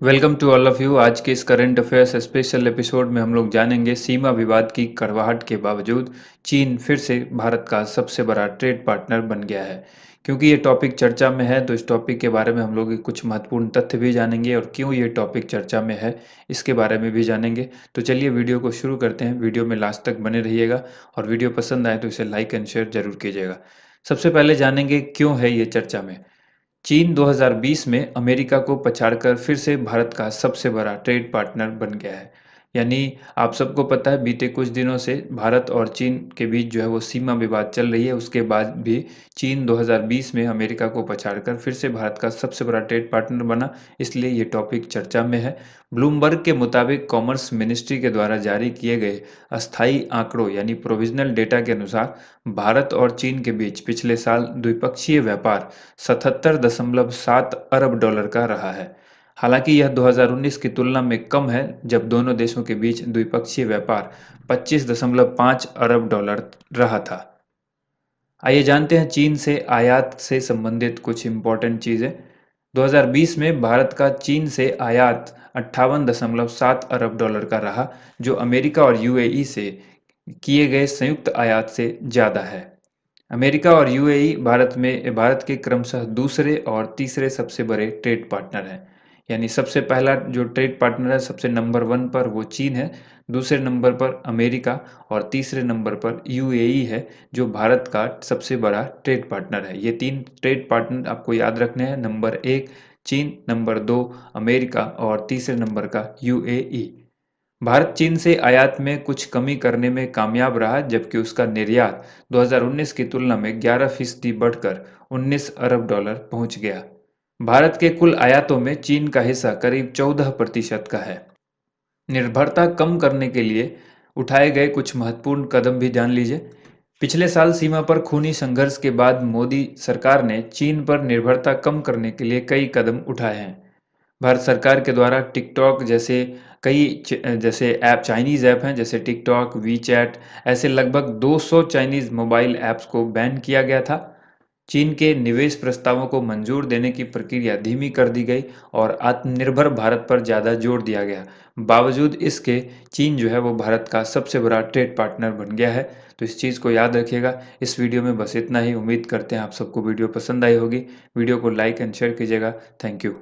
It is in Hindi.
Welcome to all of you. आज के इस करंट अफेयर्स स्पेशल एपिसोड में हम लोग जानेंगे सीमा विवाद की कड़वाहट के बावजूद चीन फिर से भारत का सबसे बड़ा ट्रेड पार्टनर बन गया है। क्योंकि ये टॉपिक चर्चा में है तो इस टॉपिक के बारे में हम लोग कुछ महत्वपूर्ण तथ्य भी जानेंगे और क्यों ये टॉपिक चर्चा में है इसके बारे में भी जानेंगे। तो चलिए वीडियो को शुरू करते हैं। वीडियो में लास्ट तक बने रहिएगा और वीडियो पसंद आए तो इसे लाइक एंड शेयर जरूर कीजिएगा। सबसे पहले जानेंगे क्यों है ये चर्चा में। चीन 2020 में अमेरिका को पछाड़कर फिर से भारत का सबसे बड़ा ट्रेड पार्टनर बन गया है। यानी आप सबको पता है बीते कुछ दिनों से भारत और चीन के बीच जो है वो सीमा विवाद चल रही है। उसके बाद भी चीन 2020 में अमेरिका को पछाड़कर फिर से भारत का सबसे बड़ा ट्रेड पार्टनर बना, इसलिए ये टॉपिक चर्चा में है। ब्लूमबर्ग के मुताबिक कॉमर्स मिनिस्ट्री के द्वारा जारी किए गए अस्थायी आंकड़ों यानी प्रोविजनल डेटा के अनुसार भारत और चीन के बीच पिछले साल द्विपक्षीय व्यापार 77.7 अरब डॉलर का रहा है। हालांकि यह 2019 की तुलना में कम है, जब दोनों देशों के बीच द्विपक्षीय व्यापार 25.5 अरब डॉलर रहा था। आइए जानते हैं चीन से आयात से संबंधित कुछ इम्पोर्टेंट चीज़ें। 2020 में भारत का चीन से आयात 58.7 अरब डॉलर का रहा, जो अमेरिका और यूएई से किए गए संयुक्त आयात से ज़्यादा है। अमेरिका और यूएई भारत के क्रमशः दूसरे और तीसरे सबसे बड़े ट्रेड पार्टनर हैं। यानी सबसे पहला जो ट्रेड पार्टनर है, सबसे नंबर वन पर वो चीन है, दूसरे नंबर पर अमेरिका और तीसरे नंबर पर यूएई है, जो भारत का सबसे बड़ा ट्रेड पार्टनर है। ये तीन ट्रेड पार्टनर आपको याद रखने हैं। नंबर एक चीन, नंबर दो अमेरिका और तीसरे नंबर का यूएई। भारत चीन से आयात में कुछ कमी करने में कामयाब रहा, जबकि उसका निर्यात 2019 की तुलना में 11% बढ़कर 19 अरब डॉलर पहुंच गया। भारत के कुल आयातों में चीन का हिस्सा करीब 14% का है। निर्भरता कम करने के लिए उठाए गए कुछ महत्वपूर्ण कदम भी जान लीजिए। पिछले साल सीमा पर खूनी संघर्ष के बाद मोदी सरकार ने चीन पर निर्भरता कम करने के लिए कई कदम उठाए हैं। भारत सरकार के द्वारा टिकटॉक जैसे ऐप, चाइनीज़ ऐप हैं जैसे टिकटॉक, वीचैट, ऐसे लगभग 200 चाइनीज़ मोबाइल ऐप्स को बैन किया गया था। चीन के निवेश प्रस्तावों को मंजूर देने की प्रक्रिया धीमी कर दी गई और आत्मनिर्भर भारत पर ज़्यादा जोर दिया गया। बावजूद इसके चीन जो है वो भारत का सबसे बड़ा ट्रेड पार्टनर बन गया है। तो इस चीज़ को याद रखिएगा। इस वीडियो में बस इतना ही। उम्मीद करते हैं आप सबको वीडियो पसंद आई होगी। वीडियो को लाइक एंड शेयर कीजिएगा। Thank you.